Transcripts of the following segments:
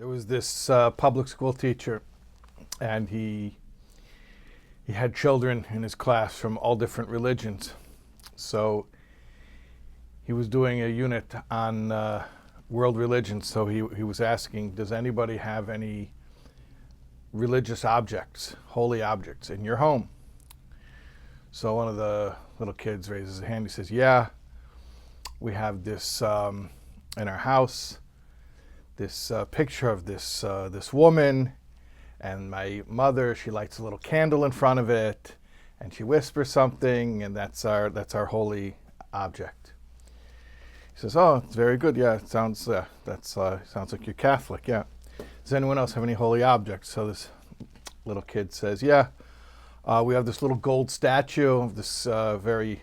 There was this public school teacher, and he had children in his class from all different religions. So he was doing a unit on world religions. So he was asking, does anybody have any religious objects, holy objects in your home? So one of the little kids raises his hand. He says, yeah, we have this in our house, this picture of this woman, and my mother, she lights a little candle in front of it, and she whispers something, and that's our holy object. He says, oh, it's very good. Yeah, it sounds sounds like you're Catholic. Yeah. Does anyone else have any holy objects? So this little kid says, yeah, we have this little gold statue of this very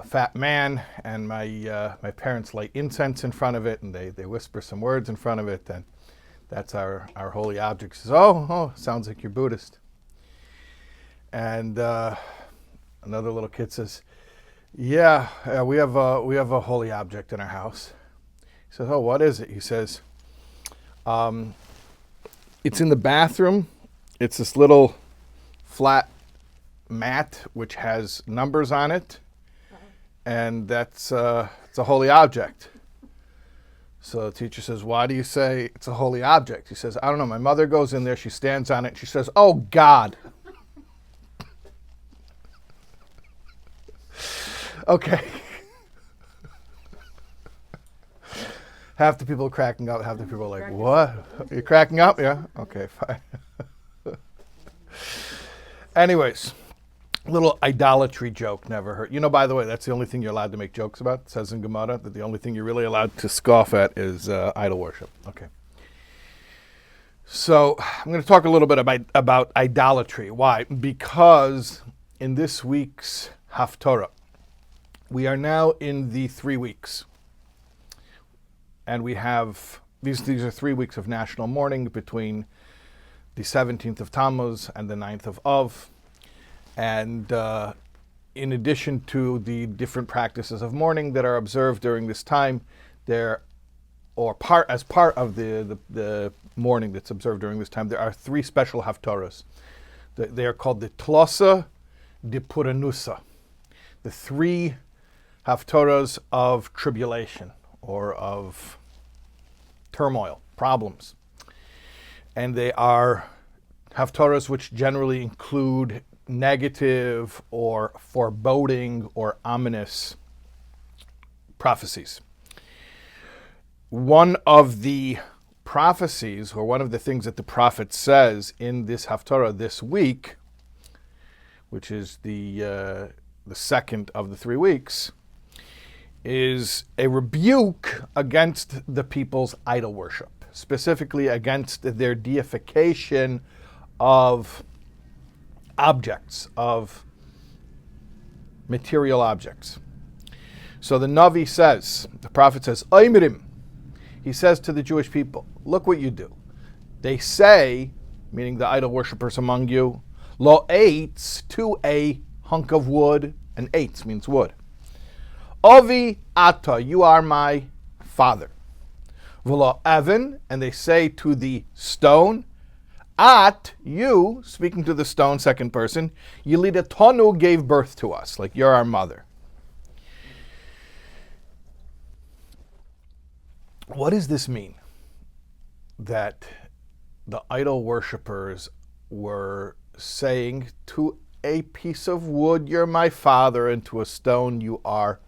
fat man, and my parents light incense in front of it, and they whisper some words in front of it, and that's our holy object. He says, oh, sounds like you're Buddhist. And another little kid says, yeah, we have a holy object in our house. He says, oh, what is it? He says, it's in the bathroom. It's this little flat mat which has numbers on it, and it's a holy object. So the teacher says, why do you say it's a holy object? He says, I don't know. My mother goes in there, she stands on it, and she says, oh, God. Okay. Half the people are cracking up, half the people are like, what? You're cracking up? Yeah? Okay, fine. Anyways, little idolatry joke never hurt. You know, by the way, that's the only thing you're allowed to make jokes about. It says in Gemara that the only thing you're really allowed to scoff at is idol worship. Okay. So I'm going to talk a little bit about idolatry. Why? Because in this week's Haftarah, we are now in the 3 weeks. And we have, these are 3 weeks of national mourning between the 17th of Tammuz and the 9th of Av. And in addition to the different practices of mourning that are observed during this time, as part of the mourning that's observed during this time, there are 3 special haftarahs. They are called the Tlosa de Puranusa, the 3 haftarahs of tribulation or of turmoil, problems. And they are haftarahs which generally include negative or foreboding or ominous prophecies. One of the prophecies, or one of the things that the prophet says in this Haftarah this week, which is the second of the 3 weeks, is a rebuke against the people's idol worship, specifically against their deification of objects, of material objects. So the Navi says, the prophet says, Aymirim, he says to the Jewish people, look what you do. They say, meaning the idol worshippers among you, lo eitz, to a hunk of wood, and eitz means wood. Avi ata, you are my father. V'lo evan, and they say to the stone, at, you, speaking to the stone, second person, Yelida Tonu gave birth to us, like you're our mother. What does this mean? That the idol worshippers were saying to a piece of wood, you're my father, and to a stone, you are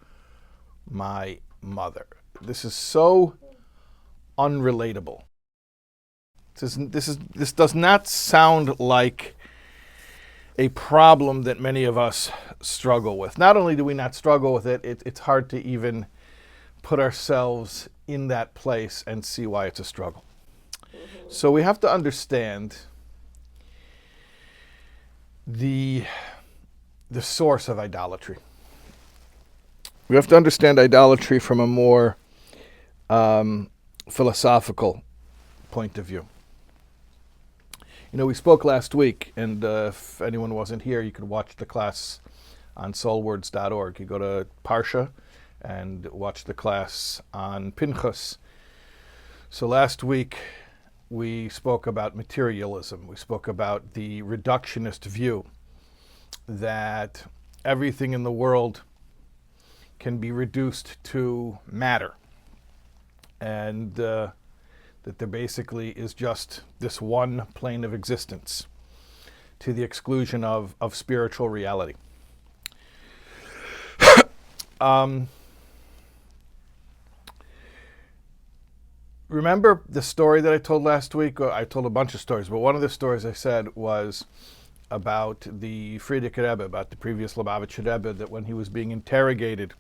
my mother. This is so unrelatable. This does not sound like a problem that many of us struggle with. Not only do we not struggle with it, it's hard to even put ourselves in that place and see why it's a struggle. So we have to understand the source of idolatry. We have to understand idolatry from a more philosophical point of view. You know, we spoke last week, and if anyone wasn't here, you could watch the class on soulwords.org. You go to Parsha and watch the class on Pinchas. So last week, we spoke about materialism. We spoke about the reductionist view that everything in the world can be reduced to matter, and that there basically is just this one plane of existence to the exclusion of spiritual reality. Remember the story that I told last week? I told a bunch of stories, but one of the stories I said was about the Frierdiker Rebbe, about the previous Lubavitcher Rebbe, that when he was being interrogated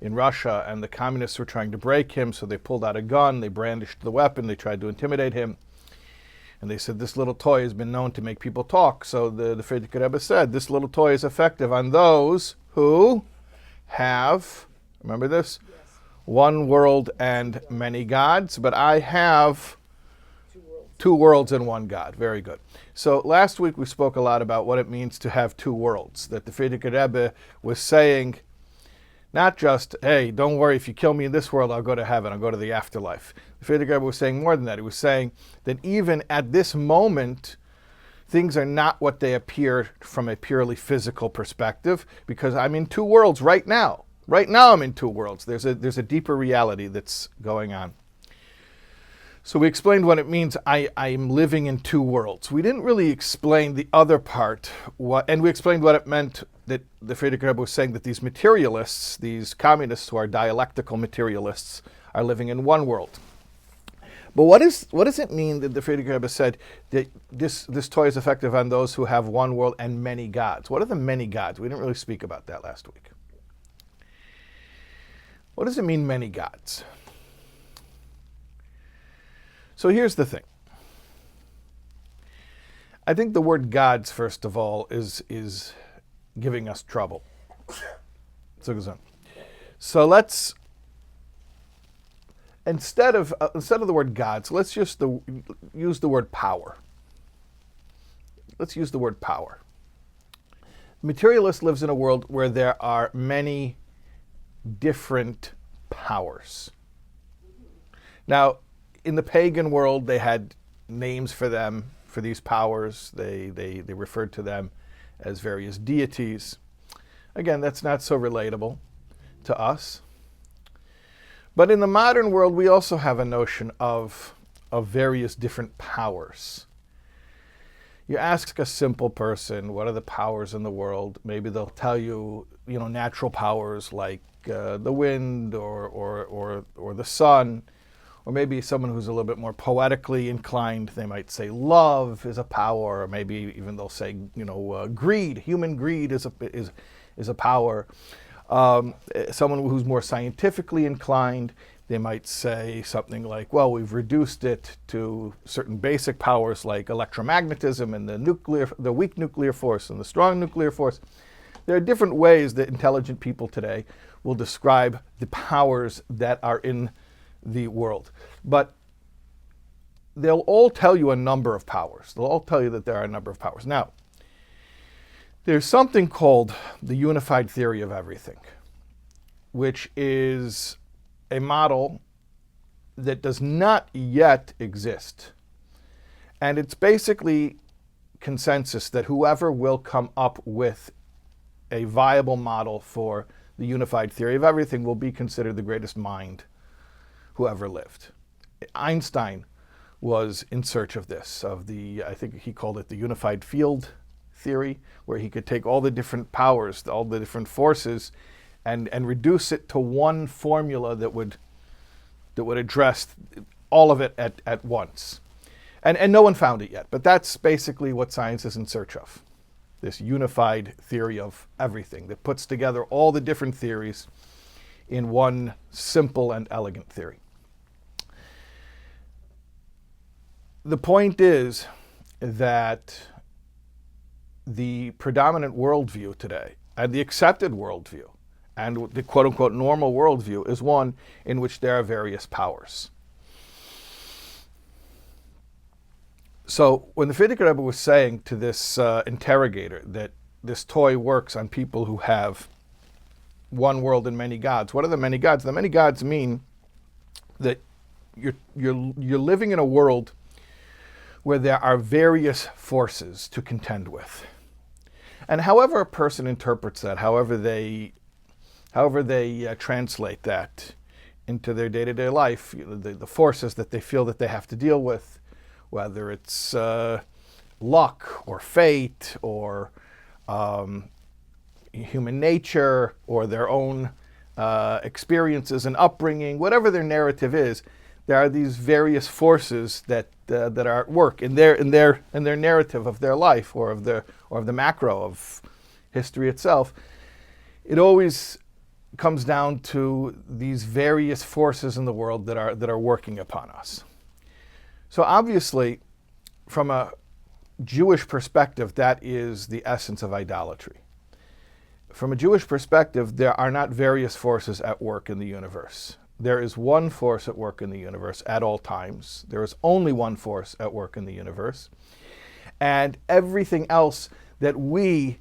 in Russia and the communists were trying to break him, so they pulled out a gun, they brandished the weapon, they tried to intimidate him, and they said, this little toy has been known to make people talk. So the Frierdiker Rebbe said, this little toy is effective on those who have, remember this? One world and many gods, but I have two worlds and one God. Very good. So last week we spoke a lot about what it means to have two worlds, that the Frierdiker Rebbe was saying, not just, hey, don't worry, if you kill me in this world, I'll go to heaven, I'll go to the afterlife. The Frierdiker Rebbe was saying more than that. He was saying that even at this moment, things are not what they appear from a purely physical perspective, because I'm in two worlds right now. Right now I'm in two worlds. There's a deeper reality that's going on. So we explained what it means, I'm living in two worlds. We didn't really explain the other part, and we explained what it meant that the Frierdiker Rebbe was saying that these materialists, these communists who are dialectical materialists, are living in one world. But what does it mean that the Frierdiker Rebbe said that this toy is effective on those who have one world and many gods? What are the many gods? We didn't really speak about that last week. What does it mean, many gods? So here's the thing. I think the word gods, first of all, is giving us trouble. So let's, instead of the word gods, let's just use the word power. Let's use the word power. Materialist lives in a world where there are many different powers. Now, in the pagan world, they had names for them, for these powers. They referred to them as various deities. Again, that's not so relatable to us. But in the modern world, we also have a notion of various different powers. You ask a simple person, what are the powers in the world? Maybe they'll tell you, natural powers like the wind or the sun. Or maybe someone who's a little bit more poetically inclined, they might say love is a power, or maybe even they'll say, greed, human greed is a power. Someone who's more scientifically inclined, they might say something like, well, we've reduced it to certain basic powers like electromagnetism and the weak nuclear force and the strong nuclear force. There are different ways that intelligent people today will describe the powers that are in the world. But they'll all tell you a number of powers. They'll all tell you that there are a number of powers. Now, there's something called the unified theory of everything, which is a model that does not yet exist. And it's basically consensus that whoever will come up with a viable model for the unified theory of everything will be considered the greatest mind who ever lived. Einstein was in search of this, I think he called it the unified field theory, where he could take all the different powers, all the different forces, and reduce it to one formula that would address all of it at once. And no one found it yet, but that's basically what science is in search of. This unified theory of everything that puts together all the different theories in one simple and elegant theory. The point is that the predominant worldview today, and the accepted worldview, and the quote-unquote normal worldview, is one in which there are various powers. So when the Frierdiker Rebbe was saying to this interrogator that this toy works on people who have one world and many gods, what are the many gods? The many gods mean that you're living in a world where there are various forces to contend with. And however a person interprets that, however they translate that into their day-to-day life, the forces that they feel that they have to deal with, whether it's luck or fate or human nature or their own experiences and upbringing, whatever their narrative is, there are these various forces that are at work in their narrative of their life or of the macro of history itself. It always comes down to these various forces in the world that are working upon us. So obviously, from a Jewish perspective, that is the essence of idolatry. From a Jewish perspective, there are not various forces at work in the universe. There is one force at work in the universe at all times. There is only one force at work in the universe. And everything else that we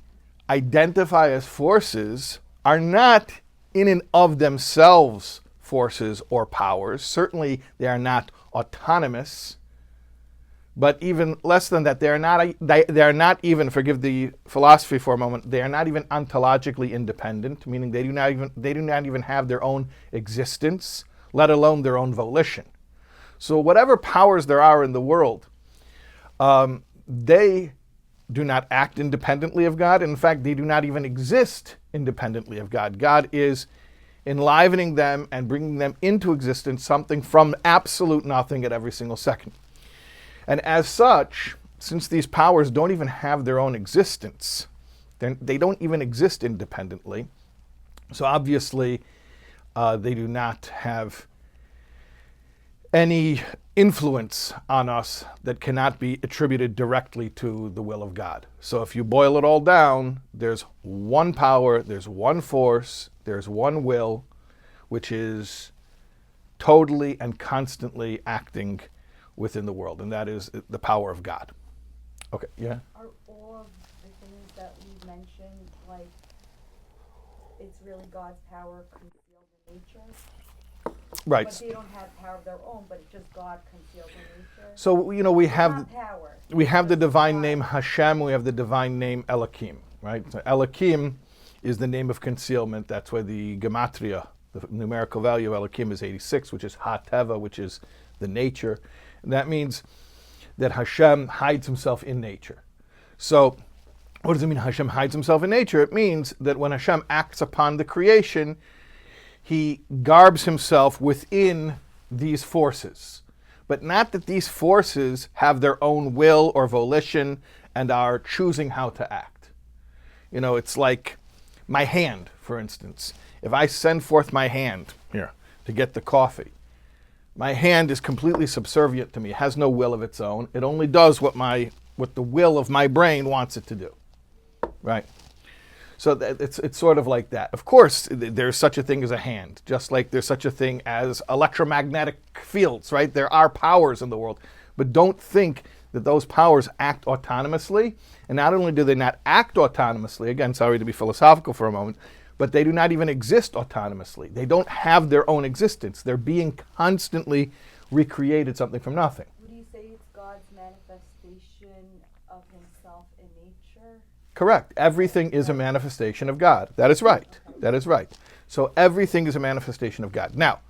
identify as forces are not in and of themselves forces or powers. Certainly they are not autonomous. But even less than that, they are not even, forgive the philosophy for a moment, they are not even ontologically independent, meaning they do not even have their own existence, let alone their own volition. So whatever powers there are in the world, they do not act independently of God. In fact, they do not even exist independently of God. God is enlivening them and bringing them into existence, something from absolute nothing at every single second. And as such, since these powers don't even have their own existence, they don't even exist independently, so obviously they do not have any influence on us that cannot be attributed directly to the will of God. So if you boil it all down, there's one power, there's one force, there's one will, which is totally and constantly acting within the world, and that is the power of God. Okay, yeah? Are all of the things that we mentioned, like, it's really God's power concealed in nature? Right. But they don't have power of their own, but it's just God concealed in nature? So, we have power. We have the divine name Hashem, we have the divine name Elohim, right? So Elohim is the name of concealment. That's why the gematria, the numerical value of Elohim, is 86, which is Ha-Teva, which is the nature. And that means that Hashem hides himself in nature. So what does it mean Hashem hides himself in nature? It means that when Hashem acts upon the creation, he garbs himself within these forces. But not that these forces have their own will or volition and are choosing how to act. It's like my hand, for instance. If I send forth my hand here to get the coffee, my hand is completely subservient to me. It has no will of its own. It only does what the will of my brain wants it to do, right? So it's sort of like that. Of course, there's such a thing as a hand, just like there's such a thing as electromagnetic fields, right? There are powers in the world, but don't think that those powers act autonomously. And not only do they not act autonomously, again, sorry to be philosophical for a moment, but they do not even exist autonomously. They don't have their own existence. They're being constantly recreated, something from nothing. Would you say it's God's manifestation of himself in nature? Correct. Everything is a manifestation of God. That is right. That is right. So everything is a manifestation of God. Now,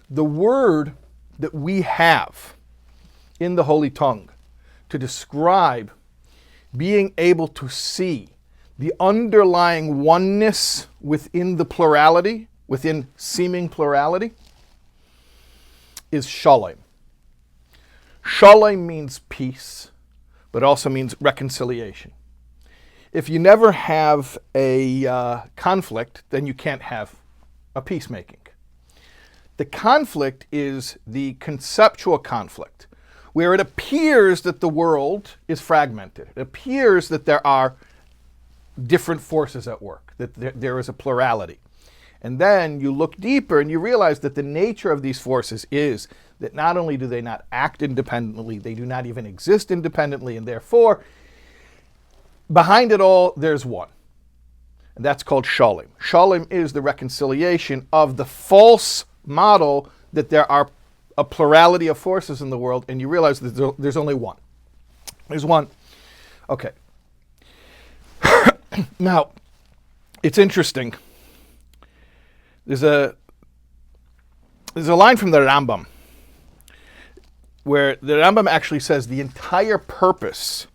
the word that we have in the Holy Tongue to describe being able to see the underlying oneness within the plurality, within seeming plurality, is shalom. Shalom means peace, but also means reconciliation. If you never have a conflict, then you can't have a peacemaking. The conflict is the conceptual conflict, where it appears that the world is fragmented. It appears that there are different forces at work, that there is a plurality. And then you look deeper and you realize that the nature of these forces is that not only do they not act independently, they do not even exist independently, and therefore, behind it all, there's one. And that's called shalom. Shalom is the reconciliation of the false model that there are a plurality of forces in the world, and you realize that there's only one. There's one. Okay. Now, it's interesting. There's a line from the Rambam where the Rambam actually says the entire purpose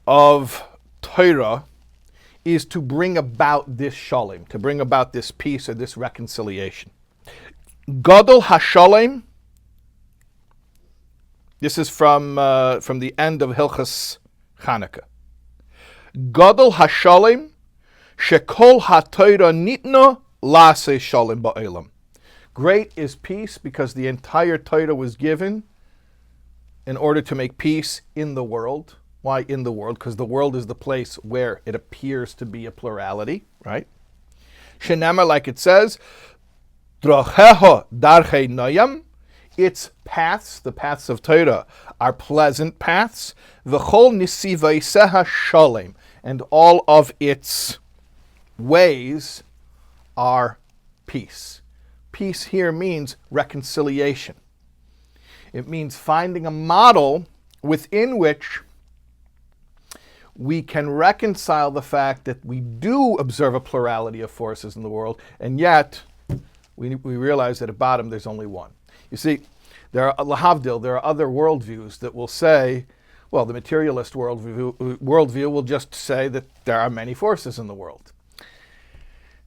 of Torah is to bring about this shalom, to bring about this peace or this reconciliation. Gadol hashalom. This is from the end of Hilchas Chanukah. Gadol hashalom shekol haTorah nitna la'aseh shalom ba'olam. Great is peace because the entire Torah was given in order to make peace in the world. Why in the world? Because the world is the place where it appears to be a plurality, right? Shenamar, like it says, Drocheho darchei noyam, its paths, the paths of Torah, are pleasant paths. V'chol nisivaiseha shalem, and all of its ways are peace. Peace here means reconciliation. It means finding a model within which we can reconcile the fact that we do observe a plurality of forces in the world, and yet we realize that at bottom there's only one. You see, there are other worldviews that will say, well, the materialist worldview will just say that there are many forces in the world.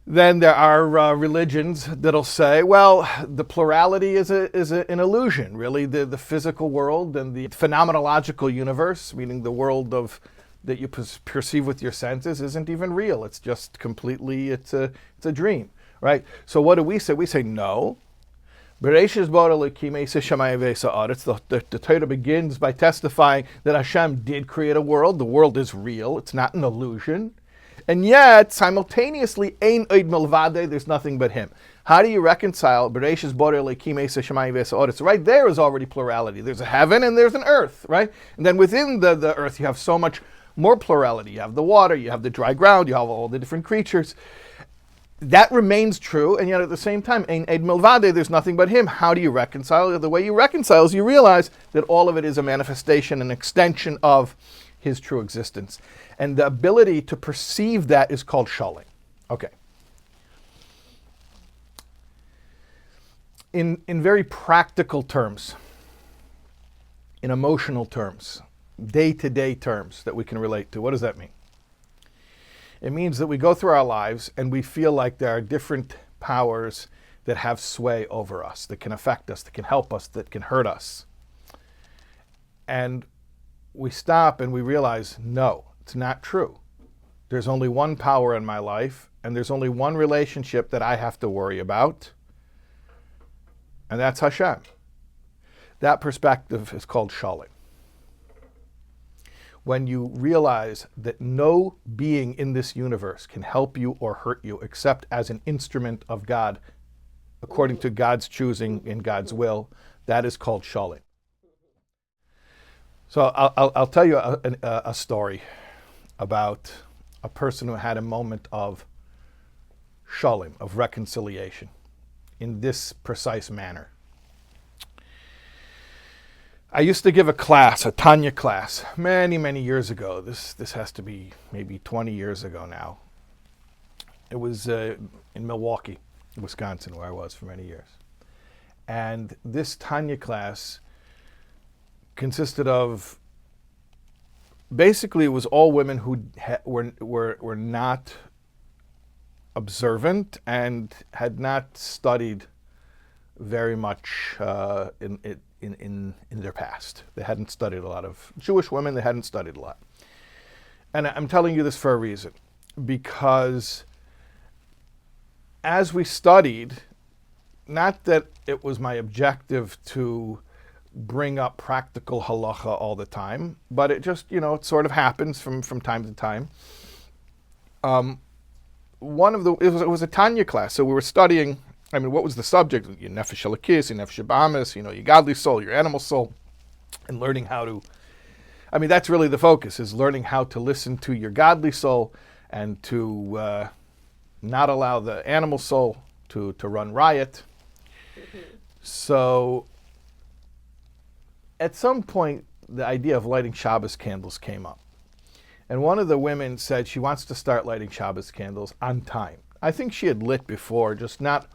Then there are religions that'll say, well, the plurality is an illusion. Really, the physical world and the phenomenological universe, meaning the world that you perceive with your senses, isn't even real. It's just completely, it's a dream, right? So what do we say? We say no. The Torah begins by testifying that Hashem did create a world. The world is real. It's not an illusion. And yet, simultaneously, ein oid milvade, there's nothing but Him. How do you reconcile? Right there is already plurality. There's a heaven and there's an earth, right? And then within the earth, you have so much more plurality. You have the water, you have the dry ground, you have all the different creatures. That remains true, and yet at the same time, ein oid milvade, there's nothing but Him. How do you reconcile? The way you reconcile is you realize that all of it is a manifestation, an extension of His true existence. And the ability to perceive that is called shalom. Okay. In very practical terms, in emotional terms, day-to-day terms that we can relate to, what does that mean? It means that we go through our lives and we feel like there are different powers that have sway over us, that can affect us, that can help us, that can hurt us. And we stop and we realize, no, it's not true. There's only one power in my life, and there's only one relationship that I have to worry about, and that's Hashem. That perspective is called shalom. When you realize that no being in this universe can help you or hurt you except as an instrument of God, according to God's choosing in God's will, that is called shalom. So I'll tell you a story about a person who had a moment of shalom, of reconciliation, in this precise manner. I used to give a class, a Tanya class, many, many years ago. This has to be maybe 20 years ago now. It was in Milwaukee, Wisconsin, where I was for many years. And this Tanya class consisted of, basically it was all women who were not observant and had not studied very much in their past. They hadn't studied a lot of Jewish women. They hadn't studied a lot. And I'm telling you this for a reason, because as we studied, not that it was my objective to bring up practical halacha all the time, but it just, it sort of happens from time to time. It was a Tanya class, so we were studying. What was the subject? Your nefesh elokis, your nefesh bahamis, your godly soul, your animal soul, and learning how to. That's really the focus: is learning how to listen to your godly soul and to not allow the animal soul to run riot. Mm-hmm. So, at some point, the idea of lighting Shabbos candles came up. And one of the women said she wants to start lighting Shabbos candles on time. I think she had lit before, just not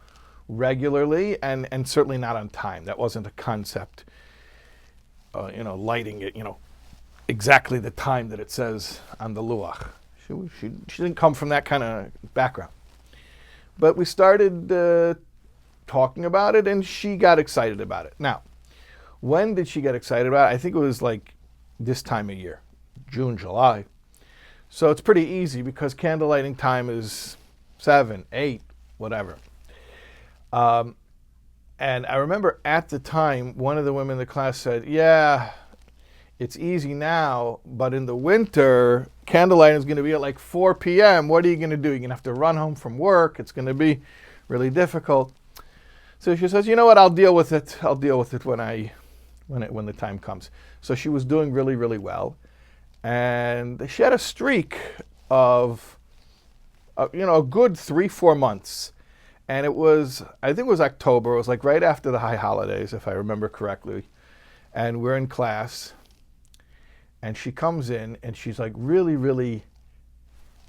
regularly and certainly not on time. That wasn't a concept, lighting it, exactly the time that it says on the luach. She didn't come from that kind of background. But we started talking about it, and she got excited about it. Now, when did she get excited about it? I think it was like this time of year, June, July. So it's pretty easy because candle lighting time is 7, 8, whatever. And I remember at the time, one of the women in the class said, yeah, it's easy now, but in the winter, candle lighting is going to be at like 4 p.m. What are you going to do? You're going to have to run home from work. It's going to be really difficult. So she says, you know what? I'll deal with it. I'll deal with it when the time comes. So she was doing really, really well. And she had a streak of, a good 3-4 months. And I think it was October. It was like right after the high holidays, if I remember correctly. And we're in class. And she comes in and she's like really, really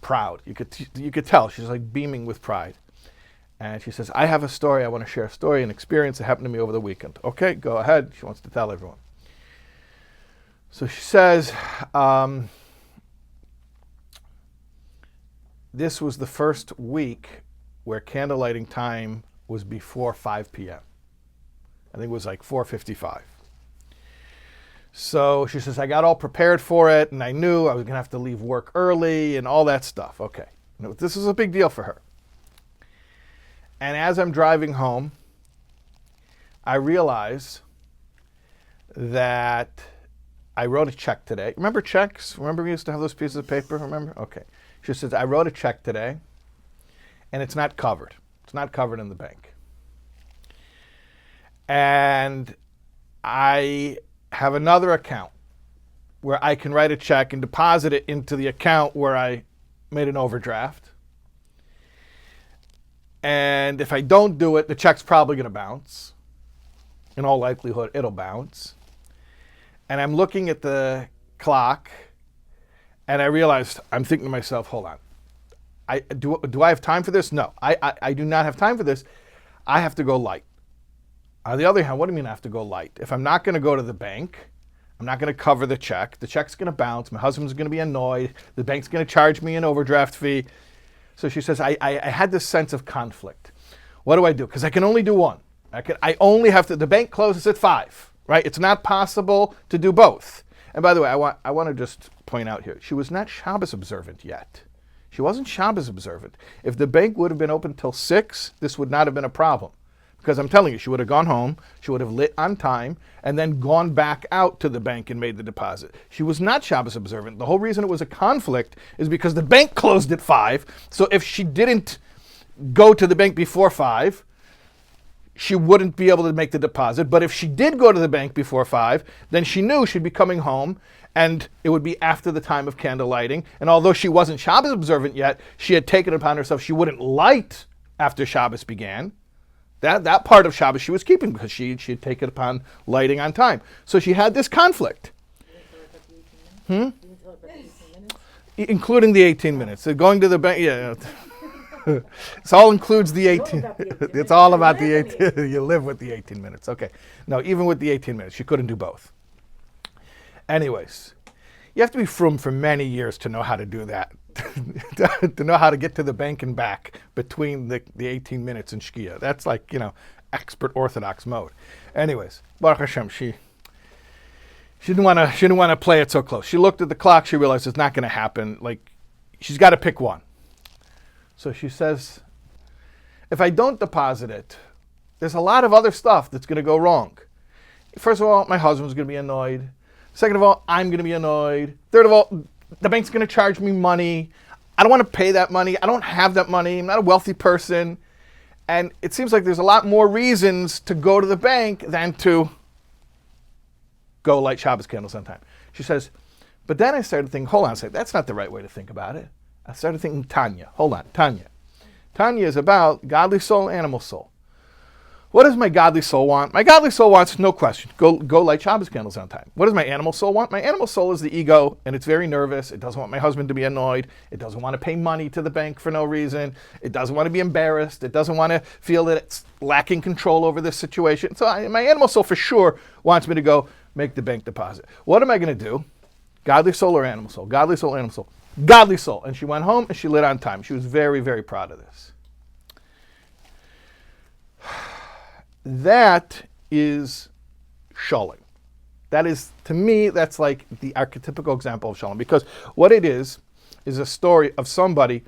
proud. You could tell she's like beaming with pride. And she says, I have a story. I want to share a story, an experience that happened to me over the weekend. Okay, go ahead. She wants to tell everyone. So she says, this was the first week where candle lighting time was before 5 p.m. I think it was like 4:55. So she says, I got all prepared for it, and I knew I was going to have to leave work early and all that stuff. Okay. This is a big deal for her. And as I'm driving home, I realize that I wrote a check today. Remember checks? Remember we used to have those pieces of paper? Remember? Okay. She says, I wrote a check today, and it's not covered. It's not covered in the bank. And I have another account where I can write a check and deposit it into the account where I made an overdraft. And if I don't do it, the check's probably going to bounce. In all likelihood, it'll bounce. And I'm looking at the clock, and I realized, I'm thinking to myself, hold on. Do I have time for this? No, I do not have time for this. I have to go light. On the other hand, what do you mean I have to go light? If I'm not going to go to the bank, I'm not going to cover the check. The check's going to bounce. My husband's going to be annoyed. The bank's going to charge me an overdraft fee. So she says, I had this sense of conflict. What do I do? Because I can only do one. I only have to, the bank closes at 5, right? It's not possible to do both. And by the way, I want to just point out here, she was not Shabbos observant yet. She wasn't Shabbos observant. If the bank would have been open till 6, this would not have been a problem. Because I'm telling you, she would have gone home, she would have lit on time, and then gone back out to the bank and made the deposit. She was not Shabbos observant. The whole reason it was a conflict is because the bank closed at 5. So if she didn't go to the bank before 5, she wouldn't be able to make the deposit. But if she did go to the bank before 5, then she knew she'd be coming home, and it would be after the time of candle lighting. And although she wasn't Shabbos observant yet, she had taken it upon herself she wouldn't light after Shabbos began. That part of Shabbos she was keeping because she had taken upon lighting on time. So she had this conflict. Including the 18 minutes. So going to the bank, yeah. It all includes the 18. It's all about the 18. You live with the 18 minutes. Okay. No, even with the 18 minutes, she couldn't do both. Anyways, you have to be frum for many years to know how to do that. To know how to get to the bank and back between the 18 minutes and Shkia. That's like, expert Orthodox mode. Anyways, Baruch Hashem, she didn't want to play it so close. She looked at the clock, she realized it's not going to happen. Like, she's got to pick one. So she says, if I don't deposit it, there's a lot of other stuff that's going to go wrong. First of all, my husband's going to be annoyed. Second of all, I'm going to be annoyed. Third of all, the bank's going to charge me money. I don't want to pay that money. I don't have that money. I'm not a wealthy person. And it seems like there's a lot more reasons to go to the bank than to go light Shabbos candles on time. She says, but then I started thinking, hold on a second, that's not the right way to think about it. I started thinking Tanya. Hold on, Tanya. Tanya is about godly soul, animal soul. What does my godly soul want? My godly soul wants, no question, go light Shabbos candles on time. What does my animal soul want? My animal soul is the ego, and it's very nervous. It doesn't want my husband to be annoyed. It doesn't want to pay money to the bank for no reason. It doesn't want to be embarrassed. It doesn't want to feel that it's lacking control over this situation. So my animal soul for sure wants me to go make the bank deposit. What am I going to do? Godly soul or animal soul? Godly soul, animal soul. Godly soul. And she went home and she lit on time. She was very, very proud of this. That is shalom. That is, to me, that's like the archetypical example of shalom. Because what it is a story of somebody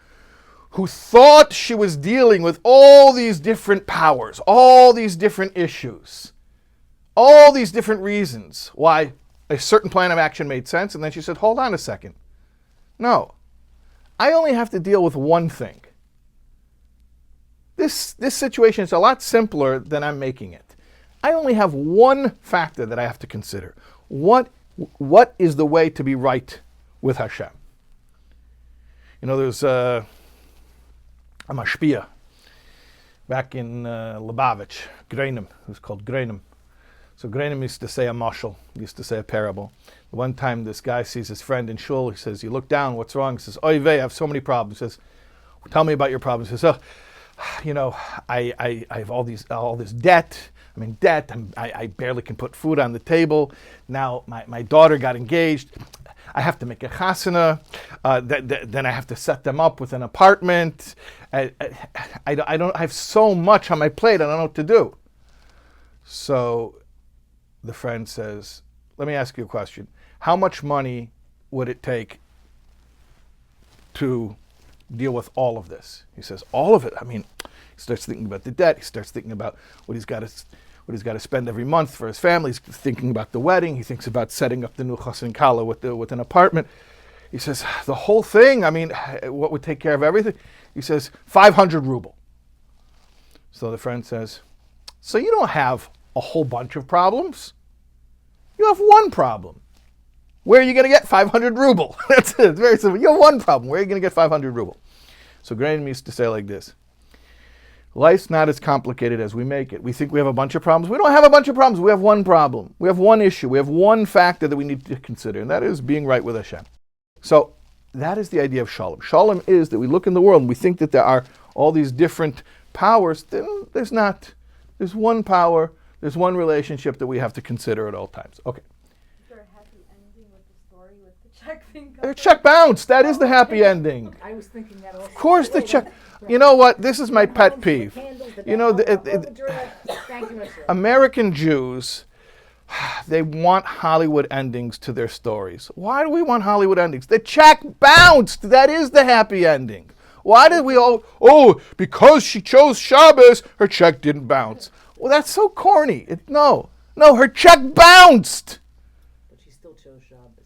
who thought she was dealing with all these different powers, all these different issues, all these different reasons why a certain plan of action made sense. And then she said, hold on a second. No, I only have to deal with one thing. This situation is a lot simpler than I'm making it. I only have one factor that I have to consider. What is the way to be right with Hashem? You know, there's a mashpia back in Lubavitch, Greinem, who's called Greinem. So Greinem used to say a mashal, used to say a parable. One time this guy sees his friend in shul, he says, you look down, what's wrong? He says, oy vey, I have so many problems. He says, tell me about your problems. He says, you know, I have all this debt. I'm in debt. I barely can put food on the table. Now my daughter got engaged. I have to make a chasana. Then I have to set them up with an apartment. I have so much on my plate. I don't know what to do. So the friend says, let me ask you a question. How much money would it take to deal with all of this? He says, all of it. I mean, he starts thinking about the debt. He starts thinking about what he's got to spend every month for his family. He's thinking about the wedding. He thinks about setting up the new chassan kala with an apartment. He says, the whole thing, I mean, what would take care of everything? He says, 500 ruble. So the friend says, so you don't have a whole bunch of problems. You have one problem. Where are you going to get 500 ruble? That's it. It's very simple. You have one problem. Where are you going to get 500 ruble? So Grain used to say like this. Life's not as complicated as we make it. We think we have a bunch of problems. We don't have a bunch of problems. We have one problem. We have one issue. We have one factor that we need to consider, and that is being right with Hashem. So that is the idea of shalom. Shalom is that we look in the world and we think that there are all these different powers. There's not. There's one power. There's one relationship that we have to consider at all times. Okay. The check bounced. That is the happy ending. I was thinking that also. Of course the check. You know what? This is my pet peeve. You know, American Jews, they want Hollywood endings to their stories. Why do we want Hollywood endings? The check bounced. That is the happy ending. Why did we all, because she chose Shabbos, her check didn't bounce. Well, that's so corny. No, her check bounced.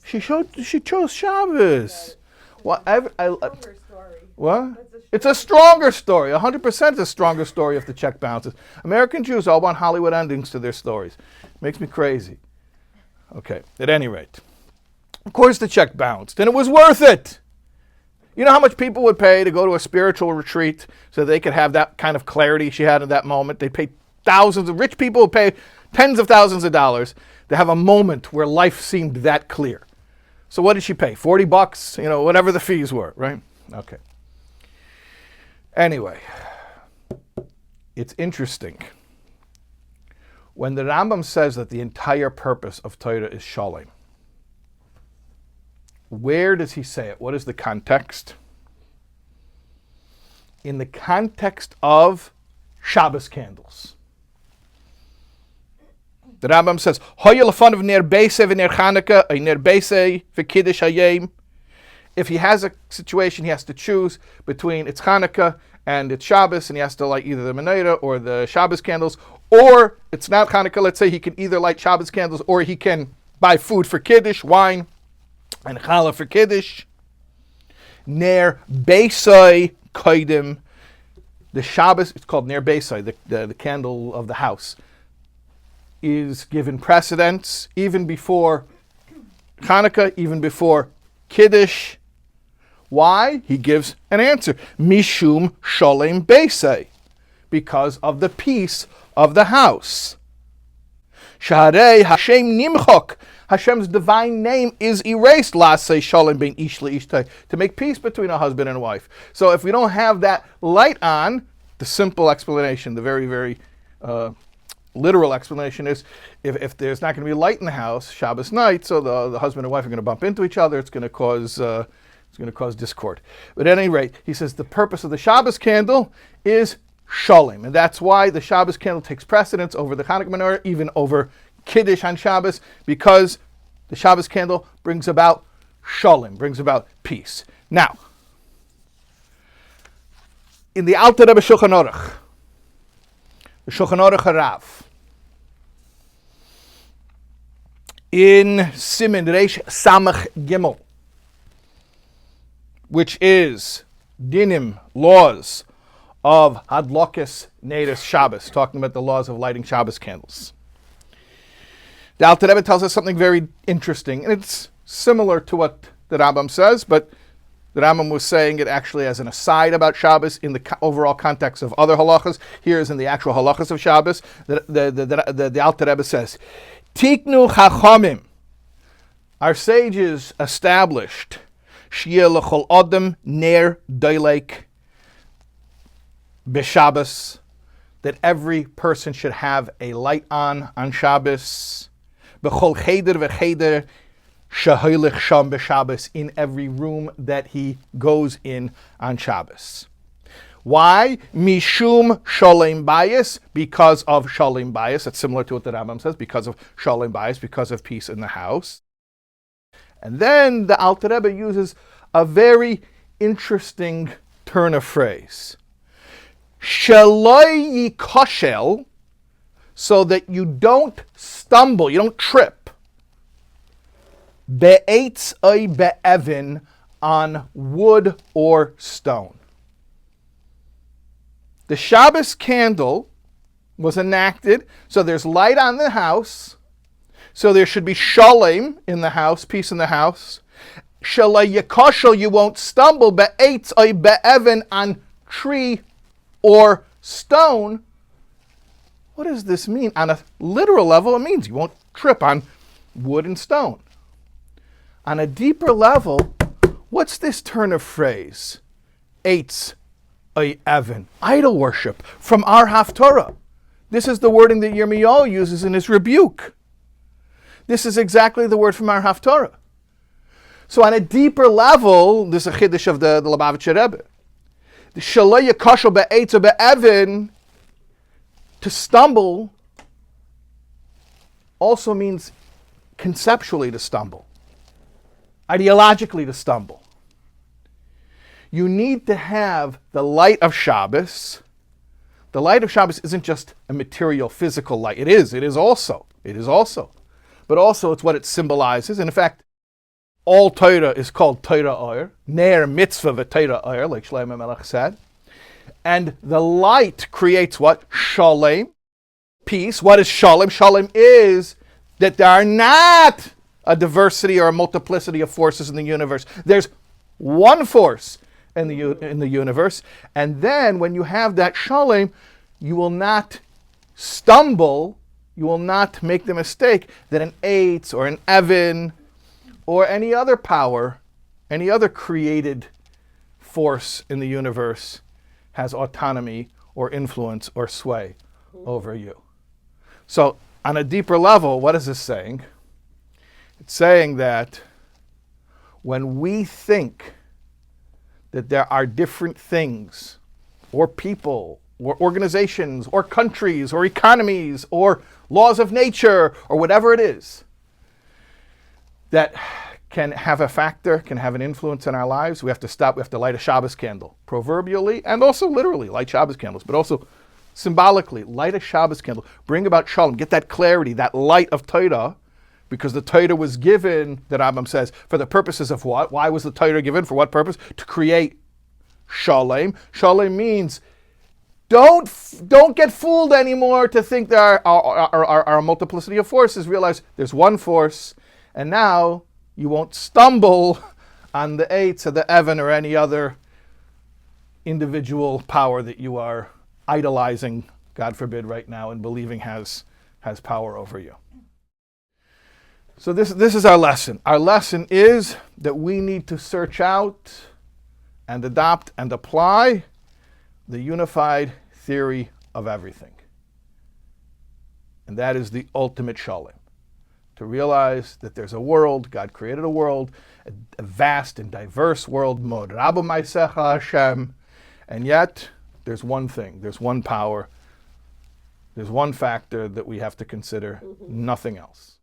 She chose Shabbos. Well, what? It's a stronger story. 100% a stronger story if the check bounces. American Jews all want Hollywood endings to their stories. Makes me crazy. Okay, at any rate. Of course the check bounced, and it was worth it. You know how much people would pay to go to a spiritual retreat so they could have that kind of clarity she had in that moment? They pay thousands of rich people would pay tens of thousands of dollars to have a moment where life seemed that clear. So what did she pay? $40, whatever the fees were, right? Okay. Anyway, it's interesting. When the Rambam says that the entire purpose of Torah is shalom, where does he say it? What is the context? In the context of Shabbos candles. The Rambam says, Hoya lefan of ner beise v'ner Chanukah, a ner beise v'kiddush hayem. If he has a situation, he has to choose between it's Chanukah and it's Shabbos, and he has to light either the menorah or the Shabbos candles, or it's not Chanukah. Let's say he can either light Shabbos candles, or he can buy food for Kiddush, wine, and challah for Kiddush. Ner beisai koidim. The Shabbos, it's called ner beisai, the candle of the house, is given precedence even before Chanukah, even before Kiddush. Why? He gives an answer. Mishum sholem beisai. Because of the peace of the house. Shaharei Hashem nimchok. Hashem's divine name is erased. Lasei shalom bein ish leishtay, to make peace between a husband and a wife. So if we don't have that light on, the simple explanation, the very, very literal explanation is, if there's not going to be light in the house Shabbos night, so the husband and wife are going to bump into each other. It's going to cause discord. But at any rate, he says the purpose of the Shabbos candle is shalom, and that's why the Shabbos candle takes precedence over the Hanukkah menorah, even over Kiddush on Shabbos, because the Shabbos candle brings about shalom, brings about peace. Now, in the Alter Rebbe Shulchan Aruch, the Shulchan Aruch Harav, in Siman Reish Samach Gimel, which is dinim, laws of Hadlokes Neiros Shabbos, talking about the laws of lighting Shabbos candles. The Alter Rebbe tells us something very interesting, and it's similar to what the Rambam says, but the Rambam was saying it actually as an aside about Shabbos in the overall context of other halachas. Here is in the actual halachas of Shabbos. The Alter Rebbe says, Tiknu chachamim, our sages established, Shia l'chol adam ner doilek b'Shabbos, that every person should have a light on Shabbos. B'chol cheder v'cheder shehoilech sham b'Shabbos, in every room that he goes in on Shabbos. Why? Mishum shalom bayis, because of shalom bayis. That's similar to what the Rambam says, because of shalom bayis, because of peace in the house. And then the Alter Rebbe uses a very interesting turn of phrase. Shaloi yikoshel, so that you don't stumble, you don't trip. Be'etz oy be'evin, on wood or stone. The Shabbos candle was enacted, so there's light on the house, so there should be shalom in the house, peace in the house. Shalai yakoshel, you won't stumble, be'etz oy be'evin, on tree or stone. What does this mean? On a literal level, it means you won't trip on wood and stone. On a deeper level, what's this turn of phrase? Eitz Evan, idol worship, from our Haftarah. This is the wording that Yirmiyahu uses in his rebuke. This is exactly the word from our Haftarah. So on a deeper level, this is a chiddush of the Lubavitcher Rebbe. The Shalai Yakashel Be'etz Be'evin, to stumble, also means conceptually to stumble, ideologically to stumble. You need to have the light of Shabbos. The light of Shabbos isn't just a material, physical light. It is also. But also it's what it symbolizes. And in fact, all Torah is called Torah Oyer, Ner Mitzvah v'Torah Oyer, like Shlomo Melech said. And the light creates what? Shalom, peace. What is Shalom? Shalom is that there are not a diversity or a multiplicity of forces in the universe. There's one force in the universe. And then when you have that Shalom, you will not stumble, you will not make the mistake that an Eitz or an Evan or any other power, any other created force in the universe has autonomy or influence or sway over you. So on a deeper level, what is this saying? It's saying that when we think that there are different things or people or organizations or countries or economies or laws of nature or whatever it is that can have a factor, can have an influence in our lives, we have to stop, we have to light a Shabbos candle, proverbially and also literally light Shabbos candles, but also symbolically light a Shabbos candle, bring about shalom, get that clarity, that light of Torah, because the Torah was given, the Rambam says, for the purposes of what? Why was the Torah given? For what purpose? To create shalom. Shalom means don't get fooled anymore to think there are a multiplicity of forces. Realize there's one force, and now you won't stumble on the Eitz or the Evan or any other individual power that you are idolizing God forbid, right now, and believing has power over you. So this is our lesson. Our lesson is that we need to search out and adopt and apply the unified theory of everything. And that is the ultimate shalom. To realize that there's a world, God created a world, a vast and diverse world, Mod Rabba Maisecha Hashem, and yet there's one thing, there's one power, there's one factor that we have to consider, nothing else.